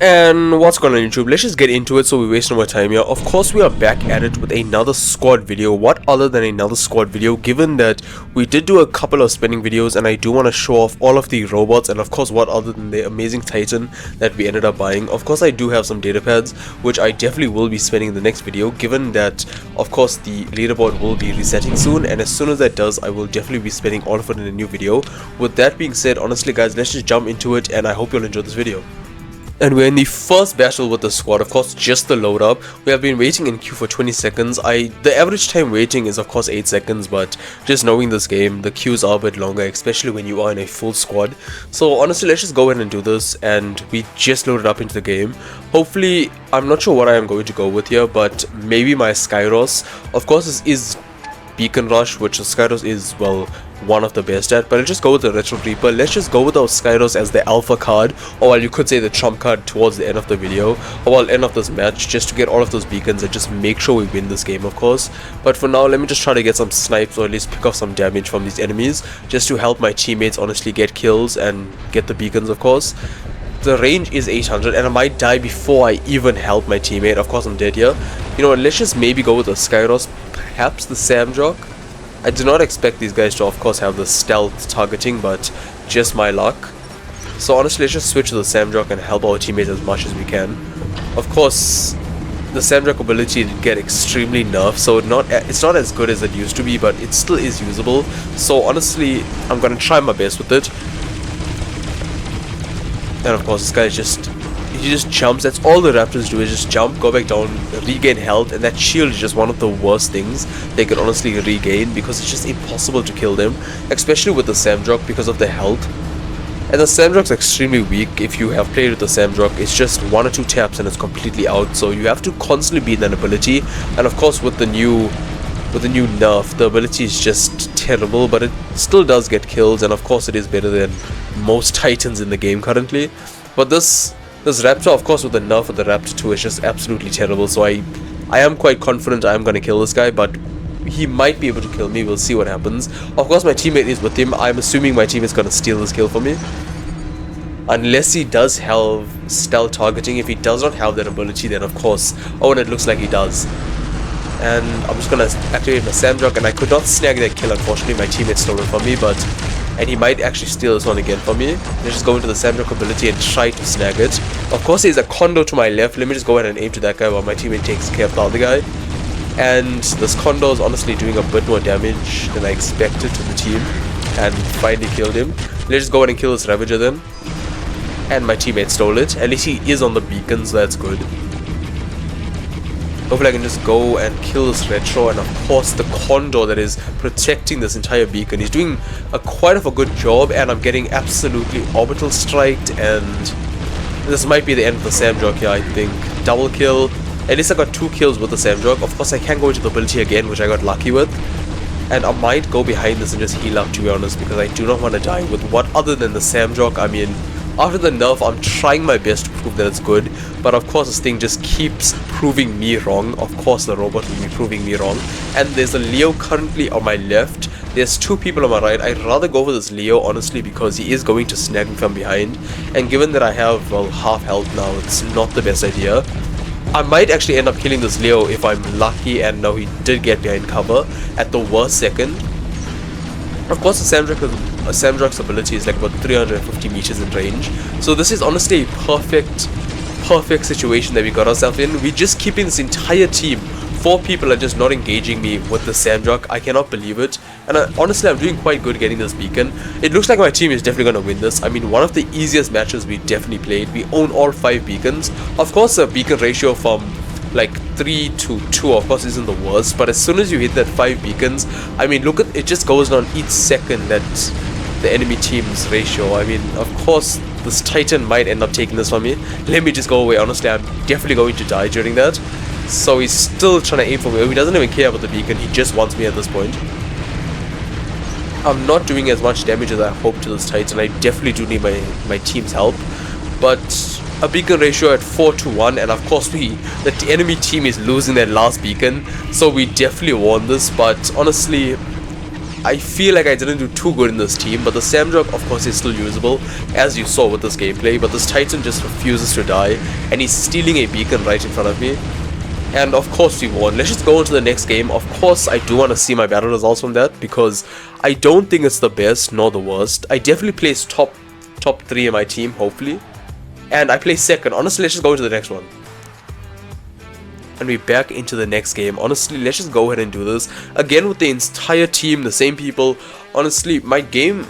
And what's going on YouTube? Let's just get into it so we waste no more time here. Of course we are back at it with another squad video. What other than another squad video, given that we did do a couple of spinning videos and I do want to show off all of the robots, and of course what other than the amazing Titan that we ended up buying. Of course I do have some data pads which I definitely will be spinning in the next video, given that of course the leaderboard will be resetting soon, and as soon as that does I will definitely be spinning all of it in a new video. With that being said, honestly guys, let's just jump into it and I hope you'll enjoy this video. And we're in the first battle with the squad, of course just the load up. We have been waiting in queue for 20 seconds. The average time waiting is of course 8 seconds, but just knowing this game, the queues are a bit longer, especially when you are in a full squad. So honestly, let's just go ahead and do this, and we just loaded up into the game. Hopefully, I'm not sure what I am going to go with here, but maybe my Skyros. Of course this is Beacon Rush, which the Skyros is, well, one of the best at, but let's just go with the Retro Reaper. Let's just go with our Skyros as the alpha card, or well, you could say the trump card towards the end of the video, or well, end of this match, just to get all of those beacons and just make sure we win this game, of course. But for now, let me just try to get some snipes, or at least pick off some damage from these enemies, just to help my teammates honestly get kills and get the beacons, of course. The range is 800 and I might die before I even help my teammate. Of course I'm dead here. You know what, let's just maybe go with the Skyros, perhaps the Samjock. I do not expect these guys to of course have the stealth targeting, but just my luck. So honestly, let's just switch to the Samjock and help our teammates as much as we can. Of course, the Samjock ability did get extremely nerfed, so it's not as good as it used to be, but it still is usable. So honestly, I'm gonna try my best with it. And of course this guy he just jumps. That's all the raptors do, is just jump, go back down, regain health, and that shield is just one of the worst things they can honestly regain, because it's just impossible to kill them, especially with the Samjock because of the health. And the Samjock's extremely weak. If you have played with the Samjock, it's just 1 or 2 taps and it's completely out, so you have to constantly be in that ability. And of course with the new nerf, the ability is just terrible, but it still does get kills, and of course it is better than most Titans in the game currently. But this Raptor, of course with the nerf of the Raptor 2, is just absolutely terrible, so I am quite confident I am going to kill this guy, but he might be able to kill me. We'll see what happens. Of course my teammate is with him. I'm assuming my team is going to steal this kill for me, unless he does have stealth targeting. If he does not have that ability, then of course, oh, and it looks like he does. And I'm just gonna activate my Samjock, and I could not snag that kill, unfortunately. My teammate stole it from me, and he might actually steal this one again from me. Let's just go into the Samjock ability and try to snag it. Of course there's a Condor to my left. Let me just go ahead and aim to that guy while my teammate takes care of the other guy. And this Condor is honestly doing a bit more damage than I expected to the team, and finally killed him. Let's just go ahead and kill this Ravager then. And my teammate stole it. At least he is on the beacon, so that's good. Hopefully I can just go and kill this Retro, and of course the Condor that is protecting this entire beacon. He's doing quite of a good job, and I'm getting absolutely orbital striked, and this might be the end of the Samjock here, I think. Double kill. At least I got 2 kills with the Samjock. Of course I can go into the ability again, which I got lucky with. And I might go behind this and just heal up, to be honest, because I do not want to die with what other than the Samjock. I mean, after the nerf, I'm trying my best to prove that it's good, but of course this thing just keeps proving me wrong. Of course the robot will be proving me wrong. And there's a Leo currently on my left. There's 2 people on my right. I'd rather go for this Leo, honestly, because he is going to snag me from behind. And given that I have, well, half health now, it's not the best idea. I might actually end up killing this Leo if I'm lucky, and no, he did get behind cover at the worst second. Of course the Samjock's ability is like about 350 meters in range, so this is honestly a perfect situation that we got ourselves in. We're just keeping this entire team. 4 people are just not engaging me with the Samjock. I cannot believe it, and honestly I'm doing quite good getting this beacon. It looks like my team is definitely going to win this. I mean, one of the easiest matches we definitely played. We own all 5 beacons. Of course the beacon ratio from like 3 to 2 of course isn't the worst, but as soon as you hit that 5 beacons, I mean, look at it, just goes down each second that the enemy team's ratio. I mean, of course this Titan might end up taking this from me. Let me just go away. Honestly, I'm definitely going to die during that. So he's still trying to aim for me. He doesn't even care about the beacon. He just wants me at this point. I'm not doing as much damage as I hope to this Titan. I definitely do need my team's help, but a beacon ratio at 4-1, and of course the enemy team is losing their last beacon, so we definitely won this. But honestly, I feel like I didn't do too good in this team, but the Samdrug, of course, is still usable, as you saw with this gameplay, but this Titan just refuses to die, and he's stealing a beacon right in front of me. And of course we won. Let's just go into the next game. Of course, I do want to see my battle results from that, because I don't think it's the best nor the worst. I definitely place top 3 in my team, hopefully. And I place second. Honestly, let's just go into the next one. And we're back into the next game. Honestly, let's just go ahead and do this again with the entire team, the same people. Honestly, my game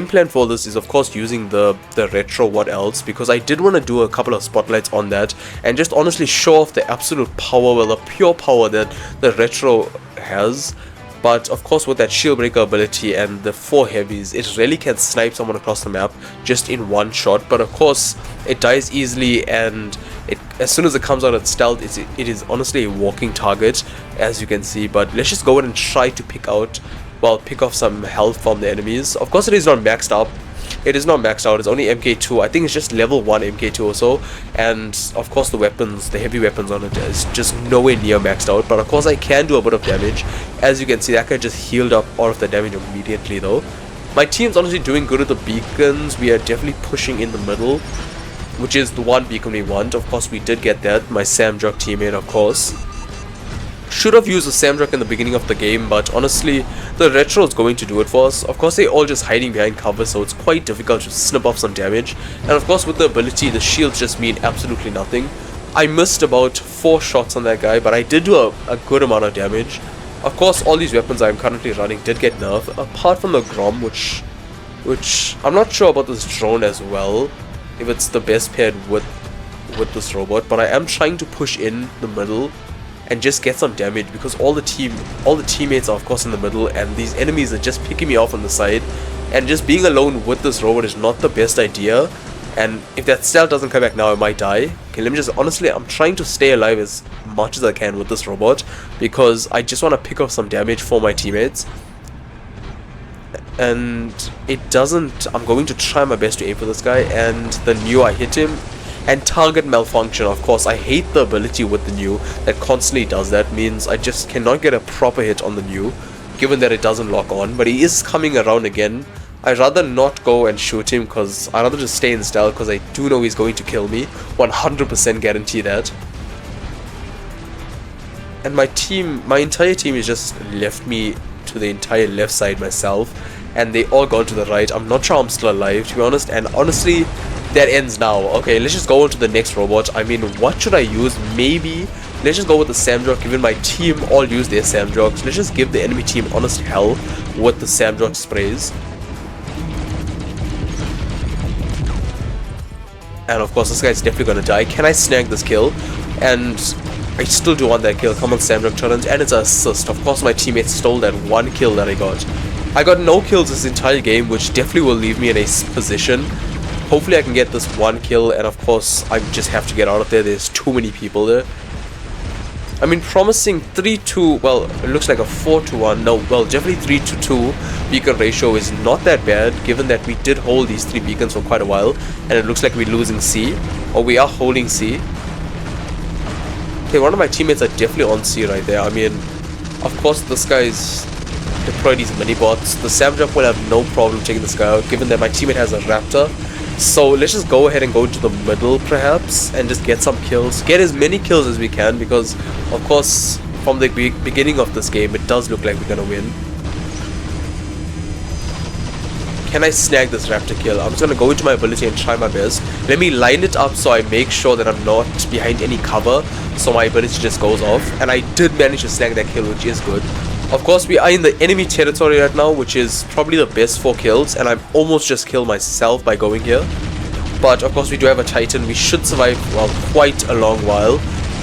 plan for this is of course using the retro what else, because I did want to do a couple of spotlights on that and just honestly show off the absolute power, well, the pure power that the retro has. But of course with that shield breaker ability and the 4 heavies, it really can snipe someone across the map just in one shot. But of course it dies easily, and as soon as it comes out at stealth, it is honestly a walking target, as you can see. But let's just go ahead and try to pick off some health from the enemies. Of course it is not maxed up. It is not maxed out. It's only MK2. I think it's just level 1 MK2 or so. And of course the weapons, the heavy weapons on it is just nowhere near maxed out. But of course I can do a bit of damage. As you can see, that guy just healed up all of the damage immediately though. My team's honestly doing good with the beacons. We are definitely pushing in the middle, which is the one beacon we want. Of course we did get that. My Samdrug teammate, of course. Should have used the Samdrug in the beginning of the game, but honestly, the retro is going to do it for us. Of course, they're all just hiding behind cover, so it's quite difficult to snip off some damage. And of course, with the ability, the shields just mean absolutely nothing. I missed about 4 shots on that guy, but I did do a good amount of damage. Of course, all these weapons I'm currently running did get nerfed, apart from the Grom, which I'm not sure about this drone as well, if it's the best paired with this robot. But I am trying to push in the middle and just get some damage, because all the teammates are of course in the middle, and these enemies are just picking me off on the side, and just being alone with this robot is not the best idea. And if that stealth doesn't come back now, I might die. Okay, let me just, honestly, I'm trying to stay alive as much as I can with this robot, because I just want to pick up some damage for my teammates. And it doesn't, I'm going to try my best to aim for this guy, and the new, I hit him. And target malfunction, of course, I hate the ability with the new that constantly does that. Means I just cannot get a proper hit on the new, given that it doesn't lock on. But he is coming around again. I'd rather not go and shoot him, because I'd rather just stay in stealth, because I do know he's going to kill me. 100% guarantee that. And my entire team has just left me to the entire left side myself, and they all gone to the right. I'm not sure I'm still alive, to be honest, and honestly, that ends now. Okay, let's just go on to the next robot. I mean, what should I use? Maybe let's just go with the Samdrug, given my team all use their Samdrugs. Let's just give the enemy team honest hell with the Samdrug sprays. And of course, this guy's definitely gonna die. Can I snag this kill? And I still do want that kill. Come on, Samdrug challenge, and it's an assist. Of course, my teammates stole that one kill that I got. I got no kills this entire game, which definitely will leave me in a position. Hopefully I can get this one kill, and of course I just have to get out of there. There's too many people there. I mean, promising 3-2, well, it looks like a 4-1, no, well, definitely 3-2 beacon ratio is not that bad, given that we did hold these 3 beacons for quite a while, and it looks like we're losing C, or we are holding C. Okay, one of my teammates are definitely on C right there. I mean, of course this guy's deployed these mini bots. The Samdrug will have no problem taking this guy out, given that my teammate has a Raptor. So let's just go ahead and go to the middle perhaps and just get some kills. Get as many kills as we can, because of course from the beginning of this game it does look like we're gonna win. Can I snag this Raptor kill? I'm just gonna go into my ability and try my best. Let me line it up so I make sure that I'm not behind any cover, so my ability just goes off. And I did manage to snag that kill, which is good. Of course, we are in the enemy territory right now, which is probably the best 4 kills, and I've almost just killed myself by going here. But of course, we do have a Titan. We should survive, well, quite a long while.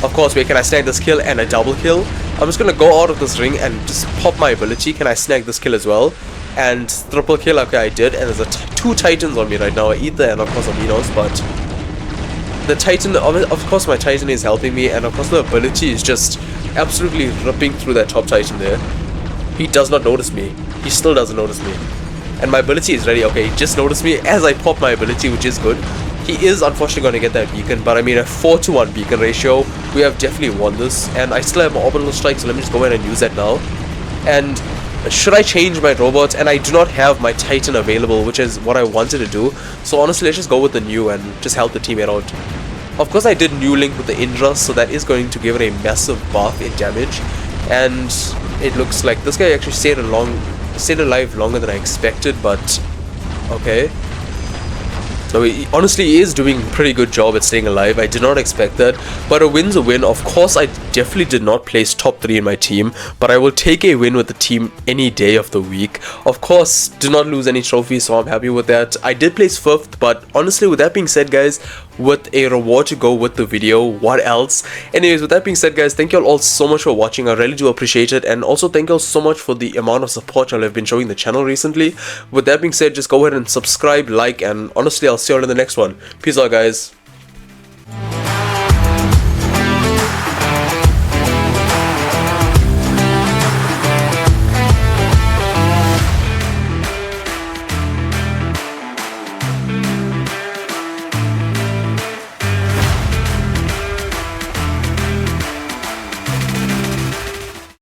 Of course, wait, can I snag this kill and a double kill? I'm just gonna go out of this ring and just pop my ability. Can I snag this kill as well? And triple kill, okay, I did. And there's 2 Titans on me right now, Ether and of course Aminos, but the Titan, of course my Titan is helping me, and of course the ability is just absolutely ripping through that top Titan there. He does not notice me. He still doesn't notice me. And my ability is ready. Okay, he just noticed me as I pop my ability, which is good. He is unfortunately going to get that beacon, but I mean a 4-1 beacon ratio. We have definitely won this, and I still have my orbital strike, so let me just go ahead and use that now. And should I change my robots? And I do not have my Titan available, which is what I wanted to do. So honestly, let's just go with the new and just help the teammate out. Of course, I did new link with the Indra, so that is going to give it a massive buff in damage. And it looks like this guy actually stayed alive longer than I expected, but okay. So he honestly is doing a pretty good job at staying alive. I did not expect that, but a win's a win. Of course, I definitely did not place top 3 in my team, but I will take a win with the team any day of the week. Of course, did not lose any trophies, so I'm happy with that. I did place 5th, but honestly, with that being said, guys, with a reward to go with the video, what else? Anyways, with that being said, guys, thank you all so much for watching. I really do appreciate it, and also thank you all so much for the amount of support y'all have been showing the channel recently. With that being said, just go ahead and subscribe, like, and honestly, I'll see you all in the next one. Peace out, guys.